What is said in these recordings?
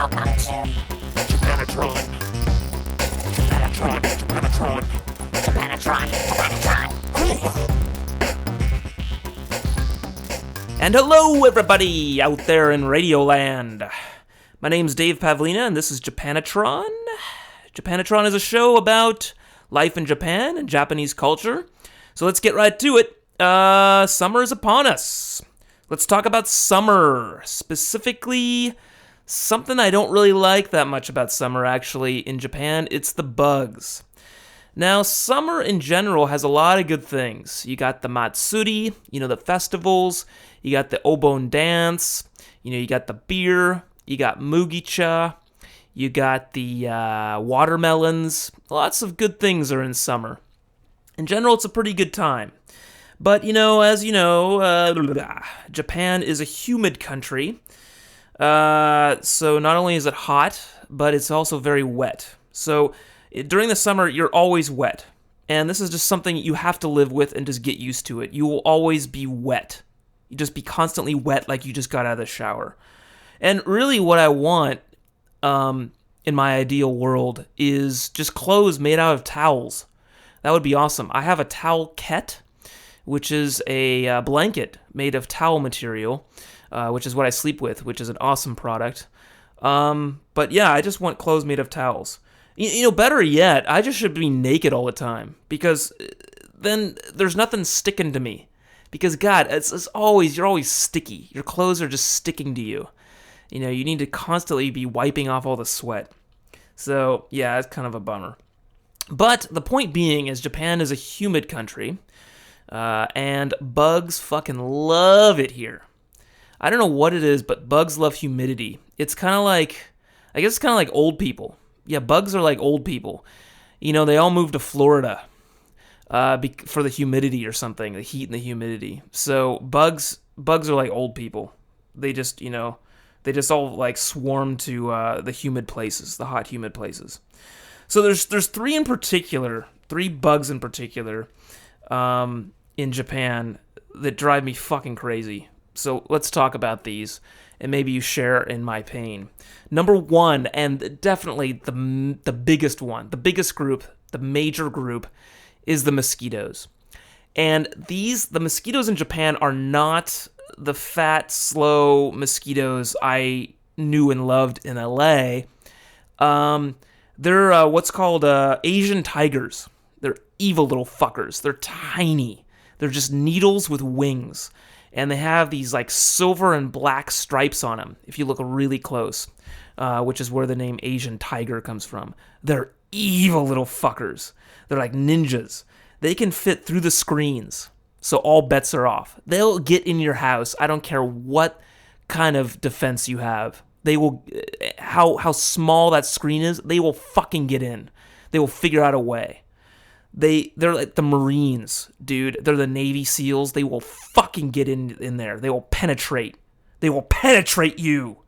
Welcome to Japanatron. Japanatron. Japanatron. Japanatron. Japanatron. And hello, everybody out there in Radioland. My name's Dave Pavlina, and this is Japanatron. Japanatron is a show about life in Japan and Japanese culture. So let's get right to it. Summer is upon us. Let's talk about summer. Specifically, something I don't really like that much about summer, actually, in Japan. It's the bugs. Now, summer in general has a lot of good things. You got the matsuri, the festivals. You got the obon dance. You got the beer. You got mugicha. You got the watermelons. Lots of good things are in summer. In general, it's a pretty good time. But, as you know, Japan is a humid country. So not only is it hot, but it's also very wet. So during the summer, you're always wet. And this is just something you have to live with and just get used to it. You will always be wet. You just be constantly wet like you just got out of the shower. And really what I want in my ideal world is just clothes made out of towels. That would be awesome. I have a towel ket, which is a blanket made of towel material, which is what I sleep with, which is an awesome product. But yeah, I just want clothes made of towels. Better yet, I just should be naked all the time, because then there's nothing sticking to me. Because God, you're always sticky. Your clothes are just sticking to you. You need to constantly be wiping off all the sweat. So yeah, it's kind of a bummer. But the point being is Japan is a humid country. And bugs fucking love it here. I don't know what it is, but bugs love humidity. It's kind of like, I guess it's kind of like old people. Yeah, bugs are like old people. They all moved to Florida for the humidity or something, the heat and the humidity. So bugs are like old people. They just, they just all like swarm to the humid places, the hot humid places. So there's three bugs in particular, in Japan that drive me fucking crazy. So let's talk about these, and maybe you share in my pain. Number one, and definitely the biggest one, the biggest group, the major group, is the mosquitoes. And the mosquitoes in Japan are not the fat, slow mosquitoes I knew and loved in LA. They're what's called Asian tigers. They're evil little fuckers. They're tiny. They're just needles with wings. And they have these like silver and black stripes on them, if you look really close, which is where the name Asian tiger comes from. They're evil little fuckers. They're like ninjas. They can fit through the screens, so all bets are off. They'll get in your house. I don't care what kind of defense you have. They will, how small that screen is, they will fucking get in. They will figure out a way. They're like the Marines, dude. They're the Navy SEALs. They will fucking get in there. They will penetrate. They will penetrate you.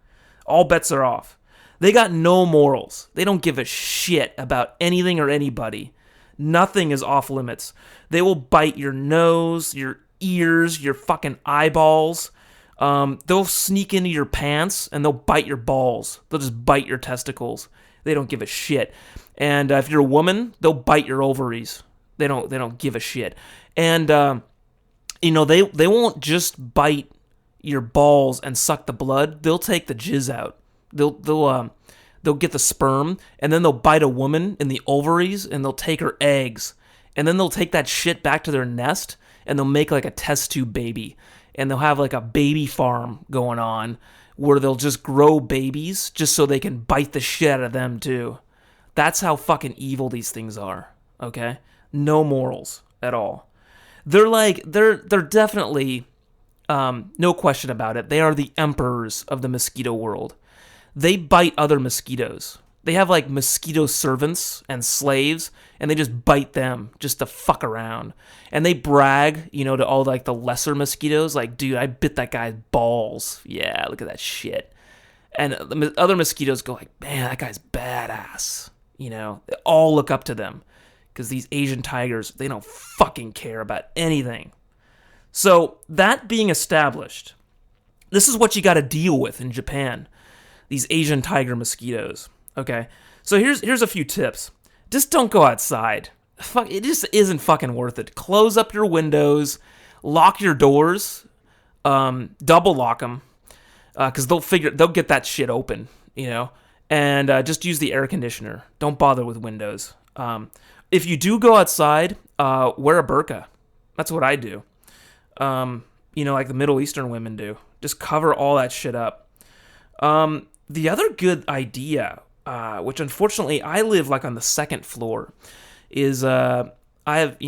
All bets are off. They got no morals. They don't give a shit about anything or anybody. Nothing is off limits. They will bite your nose, your ears, your fucking eyeballs. They'll sneak into your pants and they'll bite your balls. They'll just bite your testicles. They don't give a shit. And if you're a woman, they'll bite your ovaries. They don't give a shit. And they won't just bite your balls and suck the blood. They'll take the jizz out. They'll get the sperm, and then they'll bite a woman in the ovaries, and they'll take her eggs, and then they'll take that shit back to their nest, and they'll make like a test tube baby, and they'll have like a baby farm going on where they'll just grow babies just so they can bite the shit out of them too. That's how fucking evil these things are, okay? No morals at all. They're definitely, no question about it, they are the emperors of the mosquito world. They bite other mosquitoes. They have like mosquito servants and slaves, and they just bite them just to fuck around. And they brag, to all like the lesser mosquitoes, like, dude, I bit that guy's balls. Yeah, look at that shit. And the other mosquitoes go like, man, that guy's badass. They all look up to them because these Asian tigers, they don't fucking care about anything. So that being established, this is what you got to deal with in Japan. these Asian tiger mosquitoes. Okay, so here's a few tips. Just don't go outside. Fuck, it just isn't fucking worth it. Close up your windows, lock your doors, double lock them, because they'll get that shit open, and just use the air conditioner. Don't bother with windows. If you do go outside, wear a burqa. That's what I do. Like the Middle Eastern women do. Just cover all that shit up. The other good idea, which unfortunately I live like on the second floor, is I have,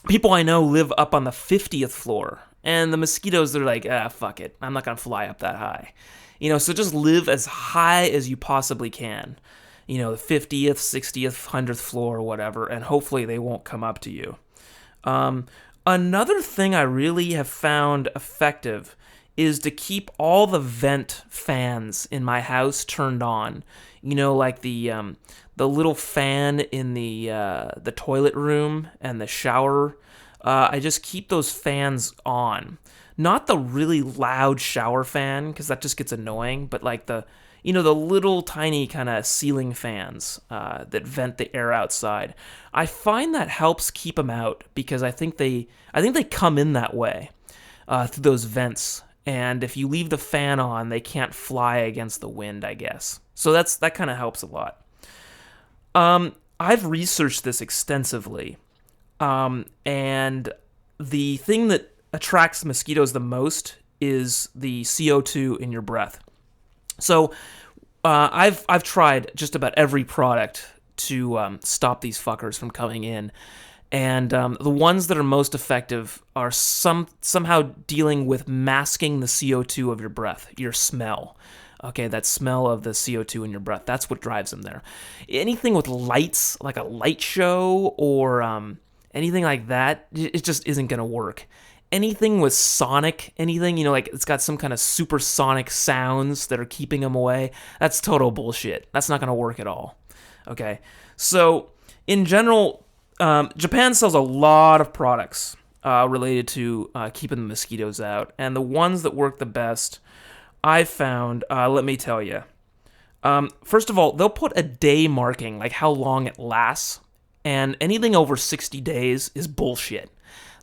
people I know live up on the 50th floor. And the mosquitoes, they're like, fuck it. I'm not going to fly up that high. So just live as high as you possibly can. The 50th, 60th, 100th floor or whatever. And hopefully they won't come up to you. Another thing I really have found effective is to keep all the vent fans in my house turned on. Like the little fan in the toilet room and the shower. I just keep those fans on. Not the really loud shower fan, because that just gets annoying, but like the little tiny kind of ceiling fans that vent the air outside. I find that helps keep them out, because I think they come in that way through those vents. And if you leave the fan on, they can't fly against the wind, I guess. So that kind of helps a lot. I've researched this extensively, and the thing that attracts mosquitoes the most is the CO2 in your breath. So I've tried just about every product to stop these fuckers from coming in. And the ones that are most effective are somehow dealing with masking the CO2 of your breath, your smell. Okay, that smell of the CO2 in your breath, that's what drives them there. Anything with lights, like a light show or anything like that, it just isn't going to work. Anything with sonic, like it's got some kind of supersonic sounds that are keeping them away, that's total bullshit. That's not going to work at all. Okay, so in general, Japan sells a lot of products related to keeping the mosquitoes out, and the ones that work the best, I've found, let me tell you. First of all, they'll put a day marking, like how long it lasts, and anything over 60 days is bullshit.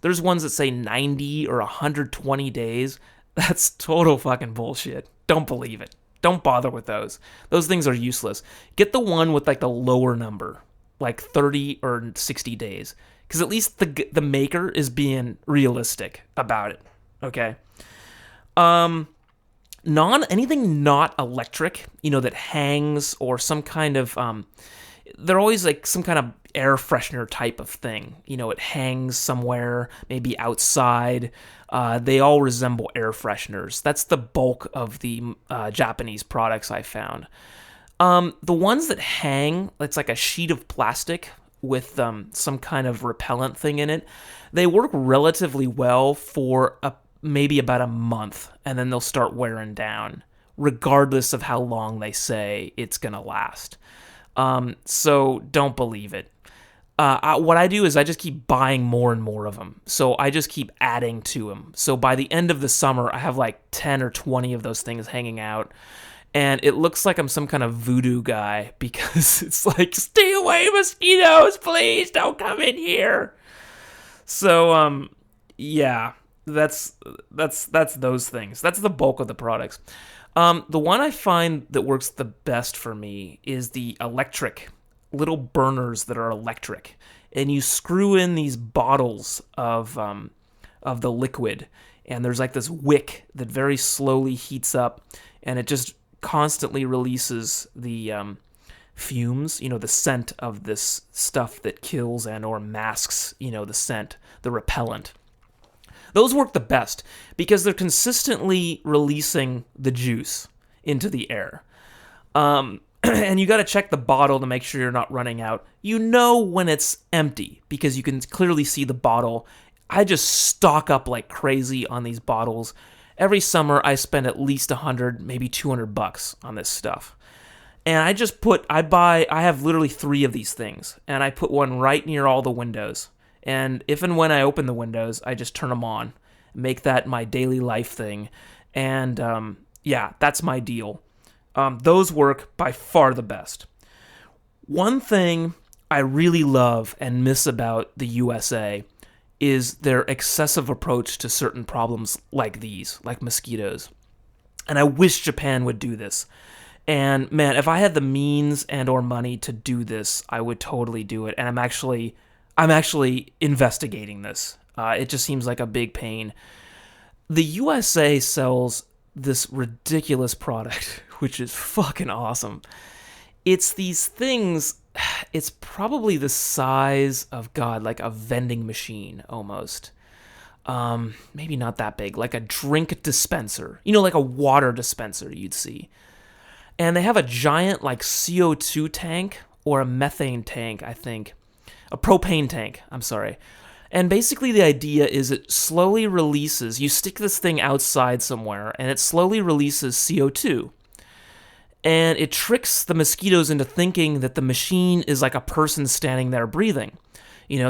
There's ones that say 90 or 120 days. That's total fucking bullshit. Don't believe it. Don't bother with those. Those things are useless. Get the one with like the lower number, like 30 or 60 days, because at least the maker is being realistic about it. Okay. Anything not electric, that hangs, or some kind of they're always like some kind of air freshener type of thing. It hangs somewhere, maybe outside. They all resemble air fresheners. That's the bulk of the Japanese products I found. The ones that hang, it's like a sheet of plastic with some kind of repellent thing in it. They work relatively well for maybe about a month, and then they'll start wearing down, regardless of how long they say it's going to last. So don't believe it. What I do is I just keep buying more and more of them. So I just keep adding to them. So by the end of the summer, I have like 10 or 20 of those things hanging out. And it looks like I'm some kind of voodoo guy, because it's like, stay away, mosquitoes, please don't come in here. So, yeah, that's those things. That's the bulk of the products. The one I find that works the best for me is the electric, little burners that are electric. And you screw in these bottles of the liquid, and there's like this wick that very slowly heats up, and it just constantly releases the fumes, the scent of this stuff that kills and or masks, the scent, the repellent. Those work the best because they're consistently releasing the juice into the air. And you got to check the bottle to make sure you're not running out. When it's empty because you can clearly see the bottle. I just stock up like crazy on these bottles. Every summer I spend at least $100, maybe $200 on this stuff. And I have literally 3 of these things, and I put one right near all the windows. And if and when I open the windows, I just turn them on, make that my daily life thing. And yeah, that's my deal. Those work by far the best. One thing I really love and miss about the USA is their excessive approach to certain problems like these, like mosquitoes. And I wish Japan would do this. And man, if I had the means and or money to do this, I would totally do it. And I'm actually investigating this. It just seems like a big pain. The USA sells this ridiculous product, which is fucking awesome. It's these things, it's probably the size of, God, like a vending machine almost. Maybe not that big, like a drink dispenser, like a water dispenser you'd see. And they have a giant like CO2 tank or a methane tank, I think. A propane tank, I'm sorry. And basically the idea is it slowly releases, you stick this thing outside somewhere, and it slowly releases CO2. And it tricks the mosquitoes into thinking that the machine is like a person standing there breathing.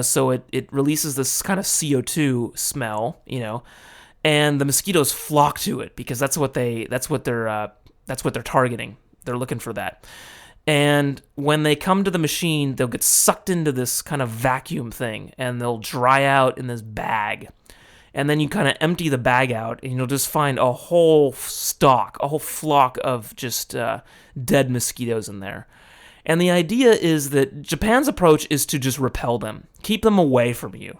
So it releases this kind of CO2 smell, and the mosquitoes flock to it because that's what they're targeting. They're looking for that. And when they come to the machine, they'll get sucked into this kind of vacuum thing, and they'll dry out in this bag. And then you kind of empty the bag out, and you'll just find a whole flock of just dead mosquitoes in there. And the idea is that Japan's approach is to just repel them, keep them away from you.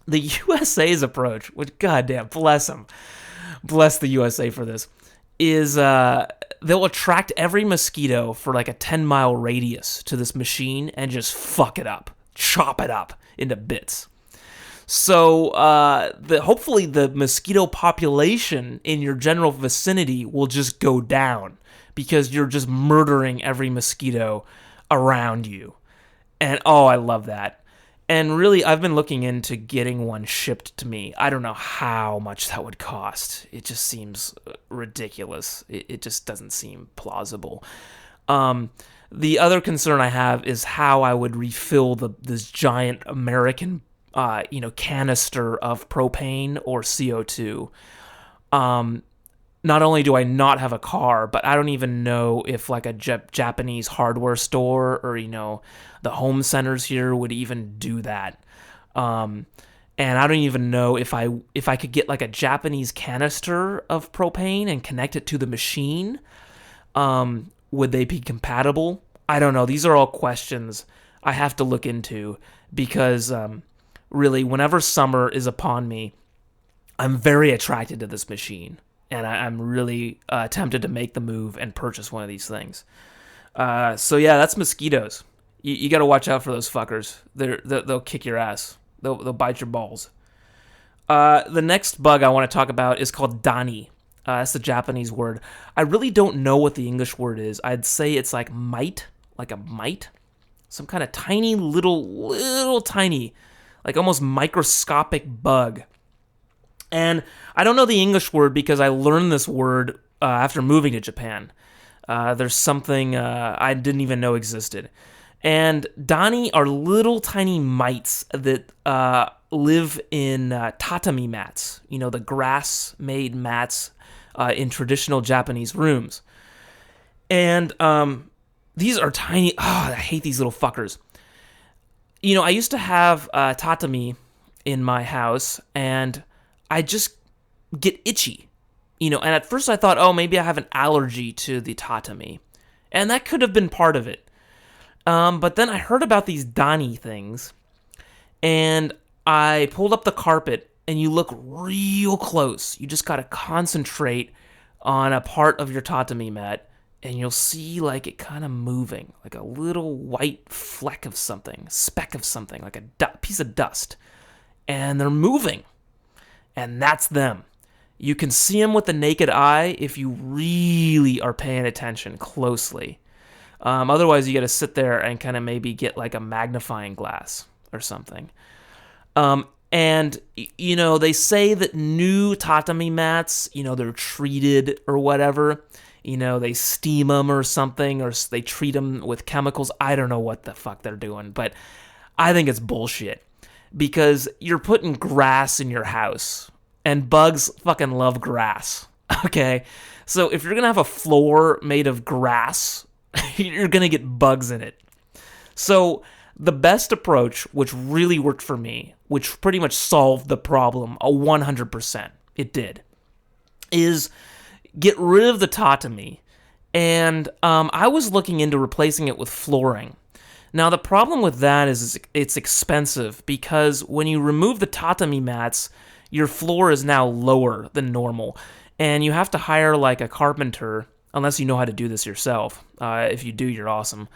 The USA's approach, which goddamn, bless them, bless the USA for this, is they'll attract every mosquito for like a 10-mile radius to this machine and just fuck it up, chop it up into bits. So hopefully the mosquito population in your general vicinity will just go down because you're just murdering every mosquito around you. And I love that. And really, I've been looking into getting one shipped to me. I don't know how much that would cost. It just seems ridiculous. It just doesn't seem plausible. The other concern I have is how I would refill this giant American, canister of propane or CO2. Not only do I not have a car, but I don't even know if like a Japanese hardware store or, the home centers here would even do that. And I don't even know if I could get like a Japanese canister of propane and connect it to the machine. Would they be compatible? I don't know. These are all questions I have to look into because really, whenever summer is upon me, I'm very attracted to this machine. And I'm really tempted to make the move and purchase one of these things. So yeah, that's mosquitoes. You got to watch out for those fuckers. They'll kick your ass. They'll bite your balls. The next bug I want to talk about is called dani. That's the Japanese word. I really don't know what the English word is. I'd say it's like mite, like a mite. Some kind of tiny, little tiny, like almost microscopic bug. And I don't know the English word because I learned this word after moving to Japan. There's something I didn't even know existed. And dani are little tiny mites that live in tatami mats, the grass-made mats in traditional Japanese rooms. And these are tiny. I hate these little fuckers. I used to have tatami in my house, and I just get itchy, and at first I thought, maybe I have an allergy to the tatami, and that could have been part of it. But then I heard about these dani things, and I pulled up the carpet, and you look real close. You just got to concentrate on a part of your tatami mat, and you'll see like it kind of moving, like a little white fleck of something, speck of something, like a piece of dust, and they're moving. And that's them. You can see them with the naked eye if you really are paying attention closely. Otherwise, you got to sit there and kind of maybe get like a magnifying glass or something. And, they say that new tatami mats, they're treated or whatever. They steam them or something, or they treat them with chemicals. I don't know what the fuck they're doing, but I think it's bullshit. Because you're putting grass in your house, and bugs fucking love grass. Okay, so if you're gonna have a floor made of grass, you're gonna get bugs in it. So the best approach, which really worked for me, which pretty much solved the problem 100%, it did, is get rid of the tatami. And I was looking into replacing it with flooring. Now, the problem with that is it's expensive because when you remove the tatami mats, your floor is now lower than normal. And you have to hire like a carpenter, unless you know how to do this yourself. If you do, you're awesome.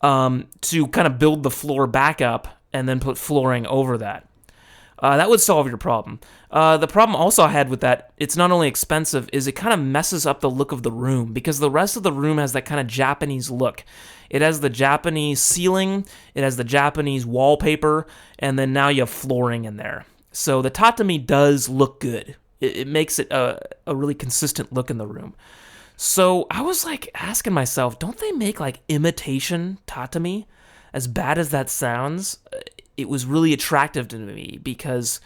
To kind of build the floor back up and then put flooring over that. That would solve your problem. The problem also I had with that, it's not only expensive, is it kind of messes up the look of the room because the rest of the room has that kind of Japanese look. It has the Japanese ceiling, it has the Japanese wallpaper, and then now you have flooring in there. So the tatami does look good. It makes it a really consistent look in the room. So I was like asking myself, don't they make like imitation tatami? As bad as that sounds, it was really attractive to me because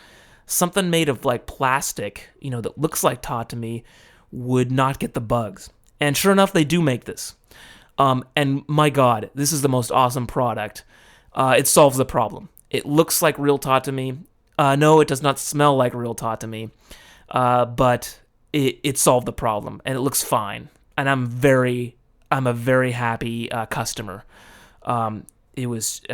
something made of like plastic, that looks like tatami would not get the bugs. And sure enough, they do make this. And my God, this is the most awesome product. It solves the problem. It looks like real tatami. No, it does not smell like real tatami. But it solved the problem, and it looks fine. And I'm a very happy customer. I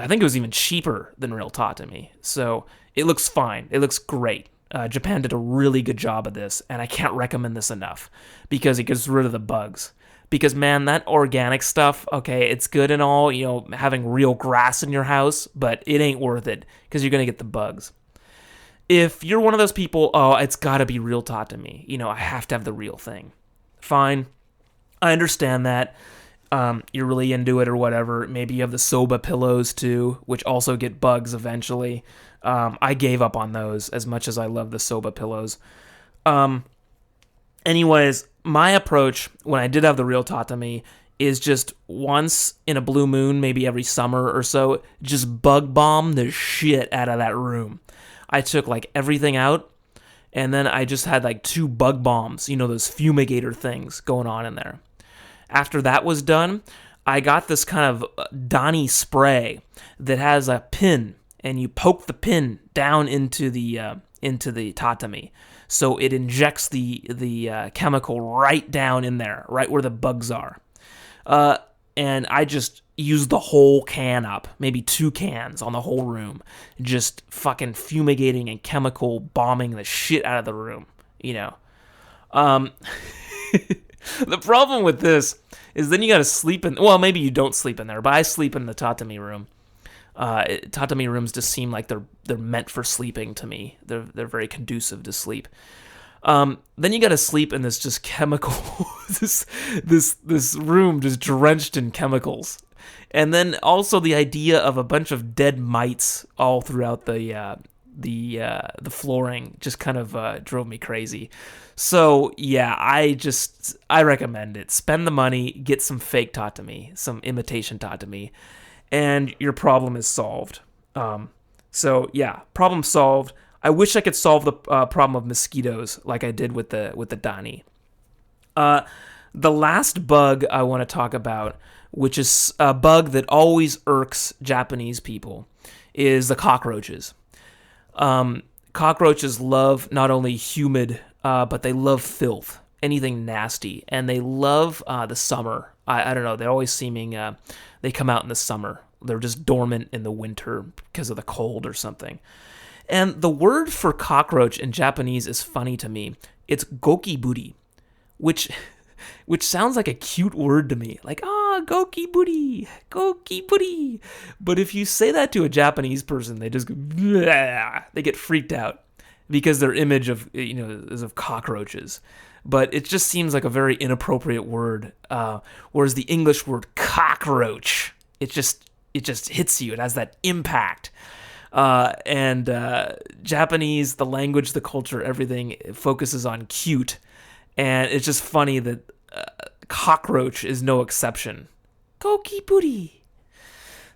think it was even cheaper than real tatami. So it looks fine. It looks great. Japan did a really good job of this, and I can't recommend this enough because it gets rid of the bugs. Because, man, that organic stuff, okay, it's good and all, having real grass in your house, but it ain't worth it because you're going to get the bugs. If you're one of those people, it's got to be real tatami. I have to have the real thing. Fine. I understand that. You're really into it or whatever. Maybe you have the soba pillows too, which also get bugs eventually. I gave up on those as much as I love the soba pillows. Anyways, my approach when I did have the real tatami is just once in a blue moon, maybe every summer or so, just bug bomb the shit out of that room. I took like everything out, and then I just had like 2 bug bombs, those fumigator things going on in there. After that was done, I got this kind of Dani spray that has a pin, and you poke the pin down into the tatami, so it injects the chemical right down in there, right where the bugs are. And I just used the whole can up, maybe 2 cans on the whole room, just fucking fumigating and chemical bombing the shit out of the room, The problem with this is then you gotta sleep in, well, maybe you don't sleep in there, but I sleep in the tatami room. Tatami rooms just seem like they're meant for sleeping to me. They're very conducive to sleep. Then you gotta sleep in this just chemical, this room just drenched in chemicals. And then also the idea of a bunch of dead mites all throughout the flooring just kind of drove me crazy. So yeah, I recommend it. Spend the money, get some fake tatami, some imitation tatami, and your problem is solved. So yeah, problem solved. I wish I could solve the problem of mosquitoes like I did with the Dani. The last bug I want to talk about, which is a bug that always irks Japanese people, is the cockroaches. Cockroaches love not only humid, but they love filth, anything nasty, and they love the summer. I don't know, they're always seeming, they come out in the summer. They're just dormant in the winter because of the cold or something. And the word for cockroach in Japanese is funny to me. It's gokiburi, which sounds like a cute word to me. Like, gokiburi, gokiburi. But if you say that to a Japanese person, they just go, bleh. They get freaked out because their image of, is of cockroaches. But it just seems like a very inappropriate word. Whereas the English word cockroach, it just hits you. It has that impact. And Japanese, the language, the culture, everything focuses on cute. And it's just funny that cockroach is no exception. Gokiburi.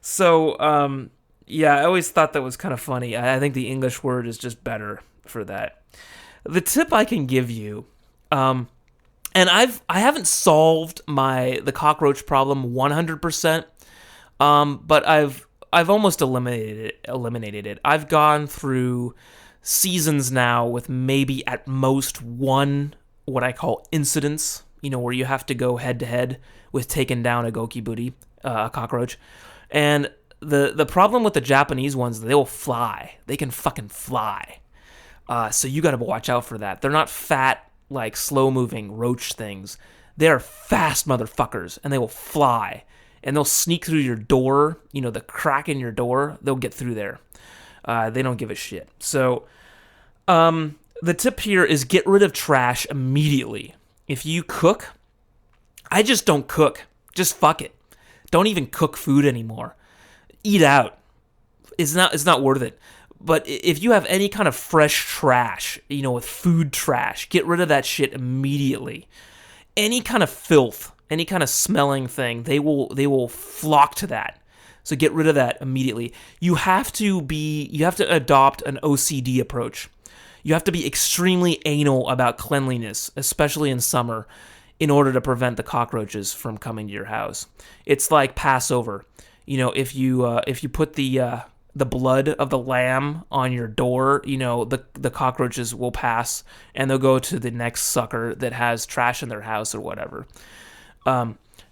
So, yeah, I always thought that was kind of funny. I think the English word is just better for that. The tip I can give you, And I haven't solved the cockroach problem 100%, but I've almost eliminated it. I've gone through seasons now with maybe at most one what I call incidents, where you have to go head to head with taking down a goki booty, a cockroach. And the problem with the Japanese ones, they will fly. They can fucking fly. So you got to watch out for that. They're not fat, like slow-moving roach things. They're fast motherfuckers, and they will fly. And they'll sneak through your door, the crack in your door. They'll get through there. They don't give a shit. So the tip here is get rid of trash immediately. If you cook, I just don't cook. Just fuck it. Don't even cook food anymore. Eat out. It's not worth it. But if you have any kind of fresh trash, with food trash, get rid of that shit immediately. Any kind of filth, any kind of smelling thing, they will flock to that. So get rid of that immediately. You have to adopt an OCD approach. You have to be extremely anal about cleanliness, especially in summer, in order to prevent the cockroaches from coming to your house. It's like Passover. If you put the blood of the lamb on your door, the cockroaches will pass and they'll go to the next sucker that has trash in their house or whatever.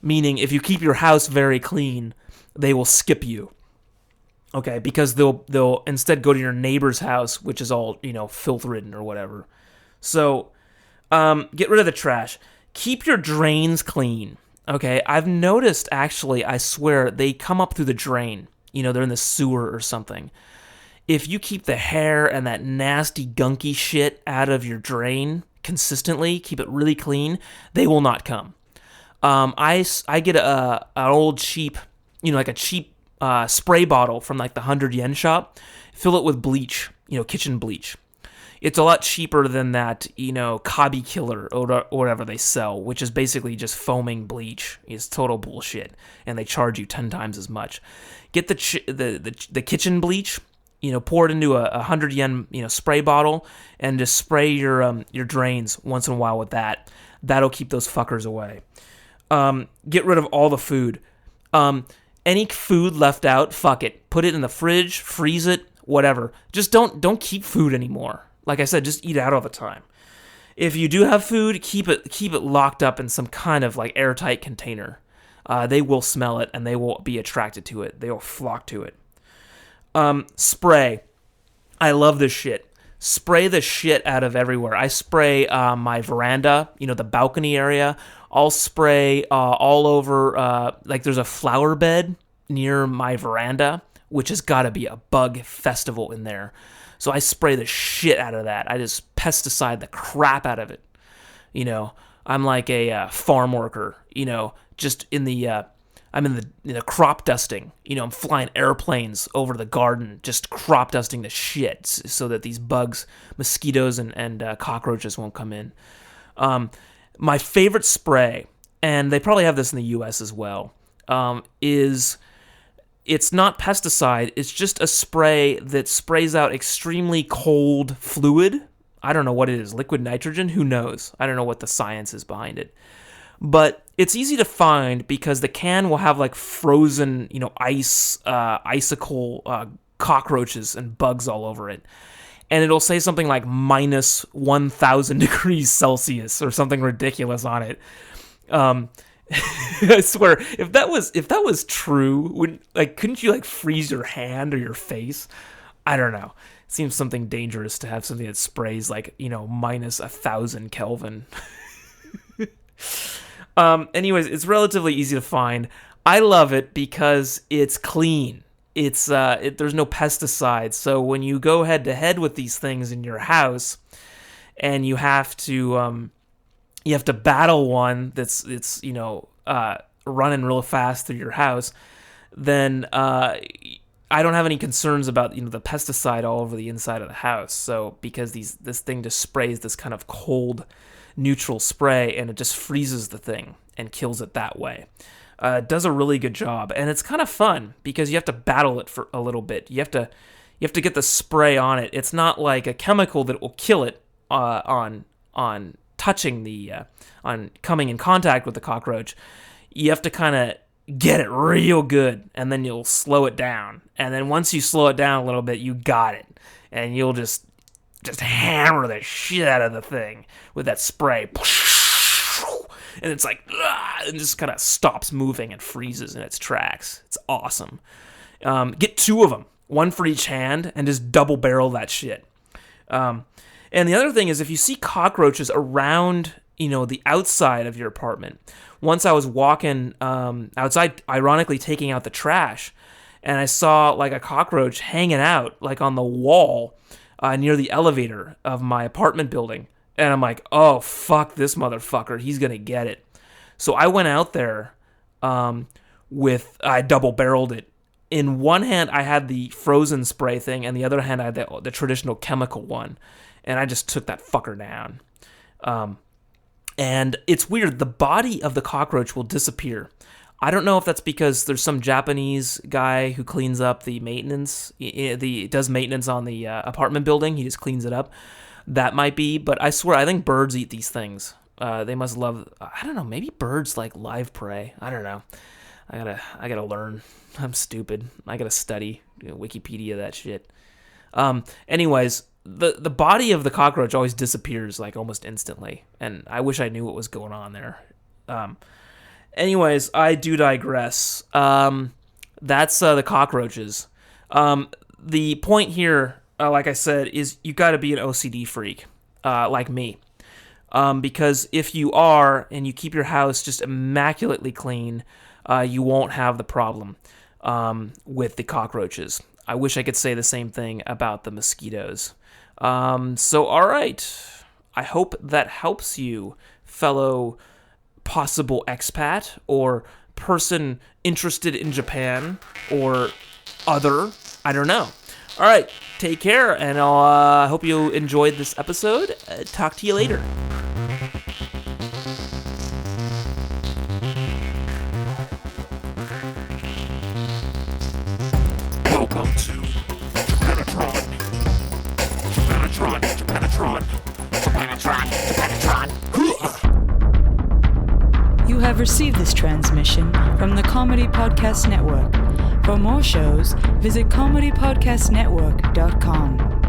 Meaning, if you keep your house very clean, they will skip you. Okay, because they'll instead go to your neighbor's house, which is all, filth-ridden or whatever. So, get rid of the trash. Keep your drains clean. Okay, I've noticed, actually, I swear, they come up through the drain. They're in the sewer or something. If you keep the hair and that nasty, gunky shit out of your drain consistently, keep it really clean, they will not come. I get an old cheap, like a cheap spray bottle from like the 100 yen shop, fill it with bleach, kitchen bleach. It's a lot cheaper than that, Kabi Killer or whatever they sell, which is basically just foaming bleach. It's total bullshit, and they charge you 10 times as much. Get the kitchen bleach, pour it into a 100 yen, spray bottle, and just spray your drains once in a while with that. That'll keep those fuckers away. Get rid of all the food. Any food left out, fuck it. Put it in the fridge, freeze it, whatever. Just don't keep food anymore. Like I said, just eat out all the time. If you do have food, keep it locked up in some kind of like airtight container. They will smell it and they will be attracted to it. They will flock to it. Spray. I love this shit. Spray the shit out of everywhere. I spray my veranda, the balcony area. I'll spray all over, like there's a flower bed near my veranda, which has got to be a bug festival in there. So I spray the shit out of that. I just pesticide the crap out of it. I'm like a farm worker, just in the, I'm in the crop dusting. I'm flying airplanes over the garden, just crop dusting the shit so that these bugs, mosquitoes, and cockroaches won't come in. My favorite spray, and they probably have this in the U.S. as well, is it's not pesticide. It's just a spray that sprays out extremely cold fluid. I don't know what it is. Liquid nitrogen? Who knows? I don't know what the science is behind it. But it's easy to find because the can will have like frozen, icicle cockroaches and bugs all over it. And it'll say something like minus 1,000 degrees Celsius or something ridiculous on it. I swear, if that was true, couldn't you freeze your hand or your face? I don't know. It seems something dangerous to have something that sprays minus 1,000 Kelvin. Anyways, it's relatively easy to find. I love it because it's clean. It's there's no pesticides. So when you go head to head with these things in your house, and you have to battle one that's running real fast through your house, then I don't have any concerns about the pesticide all over the inside of the house. So because this thing just sprays this kind of cold neutral spray, and it just freezes the thing and kills it that way. It does a really good job, and it's kind of fun because you have to battle it for a little bit. You have to get the spray on it. It's not like a chemical that will kill it on touching on coming in contact with the cockroach, you have to kind of get it real good, and then you'll slow it down. And then once you slow it down a little bit, you got it. And you'll just hammer the shit out of the thing with that spray. And it's like, and just kind of stops moving and freezes in its tracks. It's awesome. Get 2 of them, 1 for each hand, and just double barrel that shit. And the other thing is, if you see cockroaches around, the outside of your apartment. Once I was walking outside, ironically taking out the trash, and I saw like a cockroach hanging out like on the wall near the elevator of my apartment building. And I'm like, oh, fuck this motherfucker. He's going to get it. So I went out there I double-barreled it. In one hand, I had the frozen spray thing, and the other hand, I had the traditional chemical one. And I just took that fucker down. And it's weird. The body of the cockroach will disappear. I don't know if that's because there's some Japanese guy who cleans up the maintenance. Does maintenance on the apartment building. He just cleans it up. That might be, but I swear, I think birds eat these things. They must love, I don't know, maybe birds like live prey. I don't know. I gotta learn. I'm stupid. I gotta study, Wikipedia that shit. Anyways, the body of the cockroach always disappears like almost instantly, and I wish I knew what was going on there. Anyways, I do digress. That's the cockroaches. The point here, like I said, is you got to be an OCD freak, like me. Because if you are, and you keep your house just immaculately clean, you won't have the problem with the cockroaches. I wish I could say the same thing about the mosquitoes. So, all right. I hope that helps you, fellow possible expat or person interested in Japan or other. I don't know. All right. Take care, and I hope you enjoyed this episode. Talk to you later. Welcome to Japanatron. Japanatron. You have received this transmission from the Comedy Podcast Network. For more shows, visit comedypodcastnetwork.com.